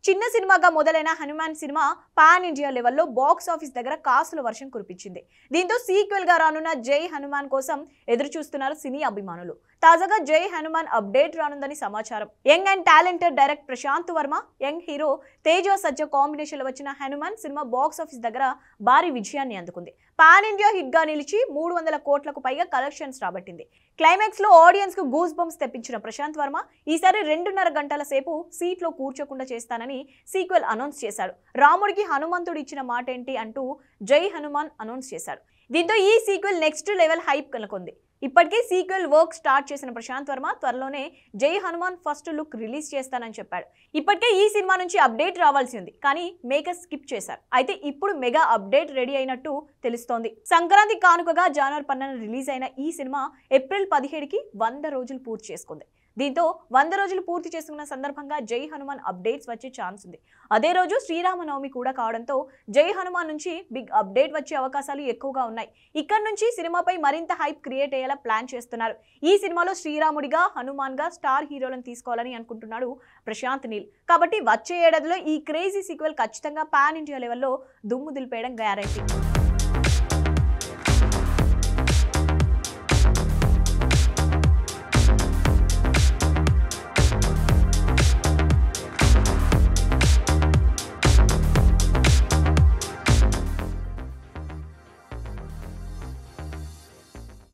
చిన్న సినిమాగా మొదలైన హనుమాన్ సినిమా పాన్ ఇండియా లెవెల్లో బాక్స్ ఆఫీస్ దగ్గర కాసుల వర్షం కురిపించింది. దీంతో సీక్వెల్ గా రానున్న జై హనుమాన్ కోసం ఎదురు చూస్తున్నారు సినీ అభిమానులు. తాజాగా జై హనుమాన్ అప్డేట్ రానుందని సమాచారం. Young and talented director Prashanth Varma, young hero Teja Sajja combination లో వచ్చిన హనుమాన్ సినిమా బాక్స్ ఆఫీస్ దగ్గర భారీ విజయాన్ని అందుకుంది. పాన్ ఇండియా హిట్ గా నిలిచి 300 కోట్లకు పైగా కలెక్షన్స్ రాబట్టింది. క్లైమాక్స్ లో ఆడియన్స్ కు గూస్ బంప్స్ తెప్పించిన ప్రశాంత్ వర్మ ఈసారి 2.5 గంటల సేపు సీట్ లో కూర్చోకుండా చేస్తానని సీక్వెల్ అనౌన్స్ చేశాడు. రాముడికి హనుమంతుడు ఇచ్చిన మాట ఏంటి అంటూ జై హనుమాన్ అనౌన్స్ చేశాడు. దీంతో ఈ సీక్వెల్ నెక్స్ట్ లెవెల్ హైప్ కనుకుంది. ఇప్పటికే సీక్వెల్ వర్క్ స్టార్ట్ చేసిన ప్రశాంత్ వర్మ త్వరలోనే జై హనుమాన్ ఫస్ట్ లుక్ రిలీజ్ చేస్తానని చెప్పాడు. ఇప్పటికే ఈ సినిమా నుంచి అప్డేట్ రావాల్సి ఉంది, కానీ మేకర్స్ స్కిప్ చేశారు. అయితే ఇప్పుడు మెగా అప్డేట్ రెడీ అయినట్టు తెలుస్తోంది. సంక్రాంతి కానుకగా జనవరి 12న రిలీజ్ అయిన ఈ సినిమా ఏప్రిల్ 17కి 100 రోజులు పూర్తి చేసుకుంది. దీంతో 100 రోజులు పూర్తి చేసుకున్న సందర్భంగా జై హనుమాన్ అప్డేట్స్ వచ్చే ఛాన్స్ ఉంది. అదే రోజు శ్రీరామనవమి కూడా కావడంతో జై హనుమాన్ నుంచి బిగ్ అప్డేట్ వచ్చే అవకాశాలు ఎక్కువగా ఉన్నాయి. ఇక్కడ నుంచి సినిమాపై మరింత హైప్ క్రియేట్ అయ్యేలా ప్లాన్ చేస్తున్నారు. ఈ సినిమాలో శ్రీరాముడిగా, హనుమాన్ గా స్టార్ హీరోలను తీసుకోవాలని అనుకుంటున్నాడు ప్రశాంత్ నీల్. కాబట్టి వచ్చే ఏడాదిలో ఈ క్రేజీ సీక్వెల్ ఖచ్చితంగా పాన్ ఇండియా లెవెల్లో దుమ్ము దులిపేయడం గ్యారెంటీ.